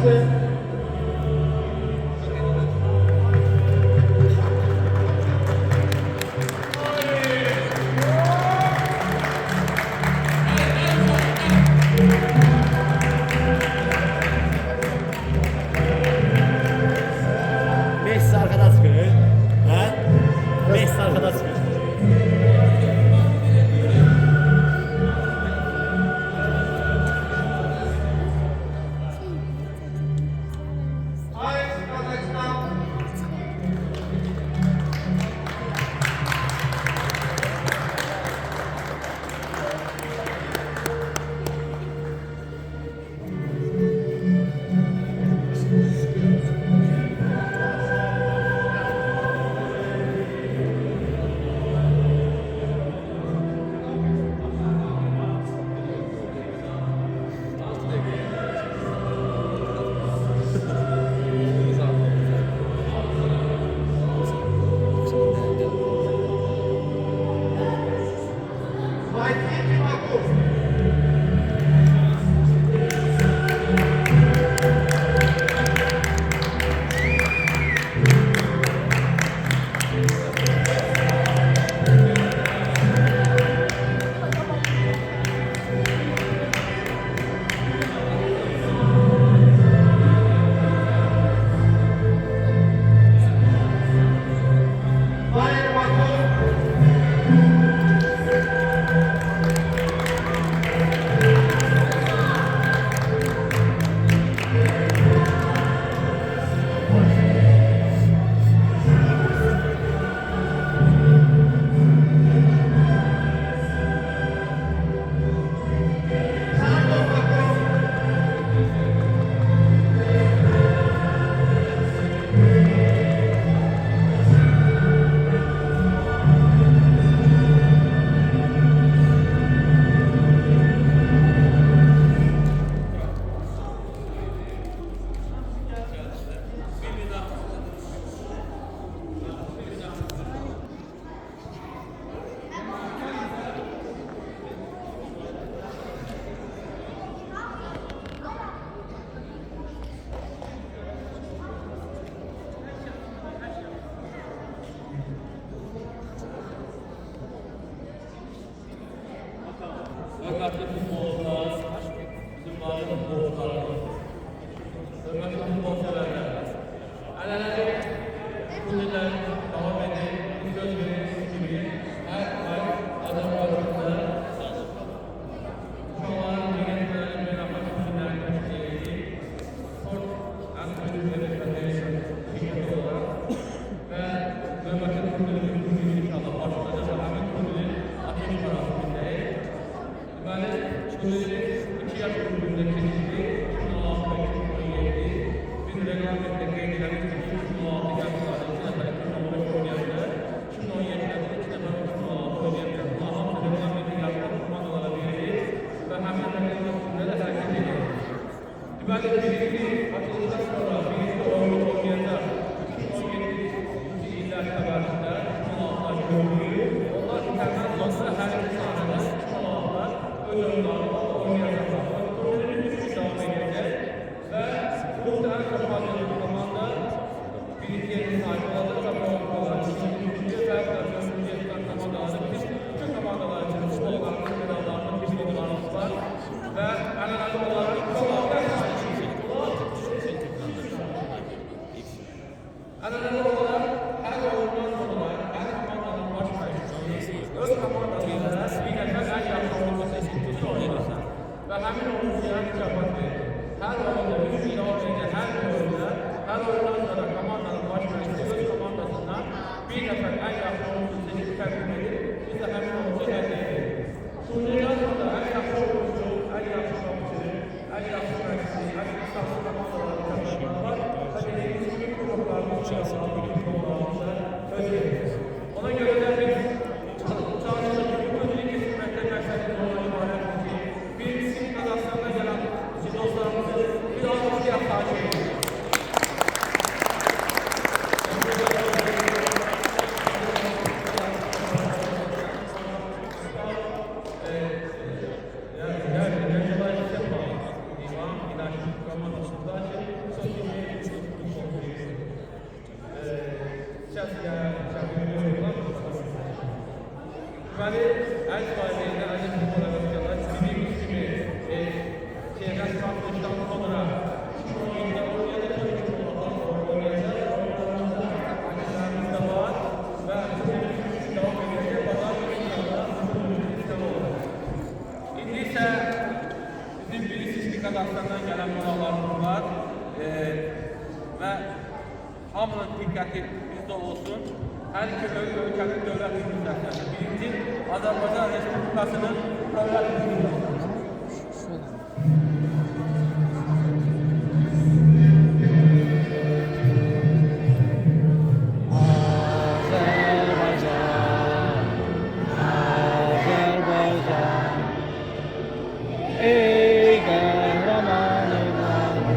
Messi arkadan sıkıyor. Ha? Messi arkadan sıkıyor. Hürmetli futbolcular, bizim bazı futbolcular, hürmetli futbol severler. Alelade kulüpler devam edin, bu söz veriniz gibi her ay adam arasında şu an yönetmenlerin ve rapor kulüplerin müşterileri, spor antrenörleri federasyon şirketi olarak ve hürmetli kulübümüzün inşallah başlayacak Ahmet Kulübü ateş parasındayız. Yani kulübümüz 2 yaş kulübünde kesildi, 2016'da 2017, biz reglamentde kayıtlarımız için 2016 yaşlarda 2 defa 2015 oynayabilir, 2017'de 2 defa 2016 oynayabilir. Ama reglamentde yaşlarda kumandalara veririz ve hemen reglamentinde de hareket ederiz. Dümenli birinci açılıştan sonra birinci oyunu oynayanlar 2017 iller kabarında 2016'lar görülüyor. Onlar biterden sonra her iki sahnede 2016'lar oyunlarını oynayacaklar. Turnelerimiz devam edecek ve muhtemelen kapandığı zamanda birliklerin sahibi olacak ve Avrupa'lar için 3. ve 4. yıldan kapandaları biz bütün kapandalar için futbol olarak medallarının bir konularımız var ve en önemli olarak Qazaxıstandan gələn qonaqlarımız var. Və hamının diqqəti bizdə olsun. Hər iki ölkənin dövlət hüquqlarında. Birinci, Azərbaycan Respublikasının dövlət hüquqları. Ey qəhrəman evladım.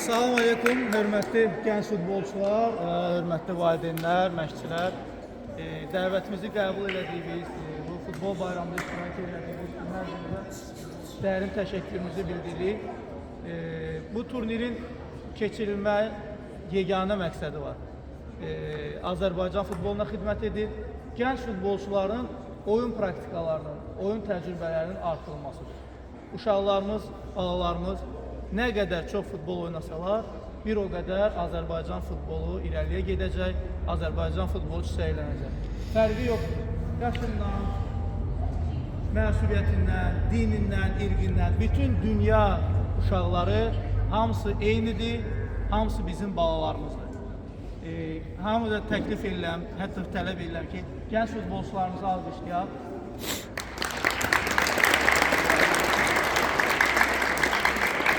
Salam aleykum, hörmətli gənc futbolçular, hörmətli valideynlər, məşqçilər. Dəvətimizi qəbul edədiyimiz, bu futbol bayramında iştirak edədiyimiz hər birinizə dərin təşəkkürümüzü bildiririk. Bu turnirin keçirilmə yeganə məqsədi var. Azərbaycan futboluna xidmət edir, gənc futbolçuların oyun praktikalarının, oyun təcrübələrinin artırılmasıdır. Uşaqlarımız, balalarımız nə qədər çox futbol oynasalar, bir o qədər Azərbaycan futbolu irəliyə gedəcək, Azərbaycan futbolçusu əylənəcək. Fərqi yoxdur. Yaşından, məsuliyyətindən, dinindən, irqindən, bütün dünya uşaqları hamısı eynidir, hamısı bizim balalarımızdır. Hamı da təklif edirəm, hətta tələb edirəm ki, gənc futbolçularımızı alqışlayaq.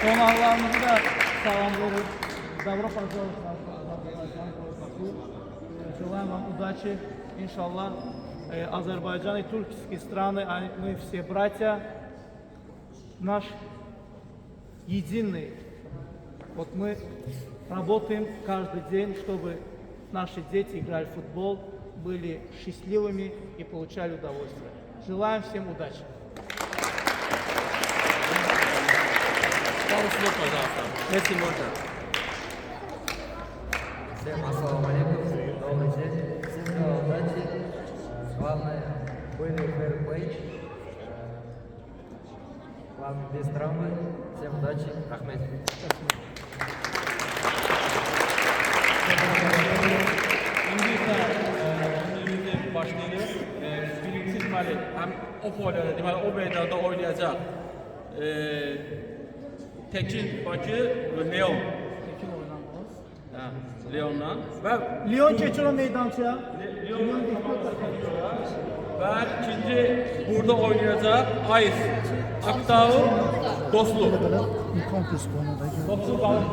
Qonaqlarımızı da salamlıyoruz. Добро пожаловать в Азербайджан. Желаем вам удачи. Иншаллах, Азербайджан и тюркские страны, мы все братья. Наш единый. Вот мы работаем каждый день, чтобы наши дети играли в футбол, были счастливыми и получали удовольствие. Желаем всем удачи. Merci beaucoup. Всем ассаламу алейкум, добрый день, всем удачи. Главное, были фэрплей. Главное, без травмы. Всем удачи, Ахмед. Şimdi başlayalım. Birincisi deməli, həm o polyada, deməli o meydanda oynayacaq. Tekin Bakı və Leon. Tekin oynanmaz. Hə, Leondan və Lyon keçir o meydançaya. Leon və ikinci burada oynayacaq Ayız. Aktau Dostluq. Konkurs konuda. Dostluq qalır.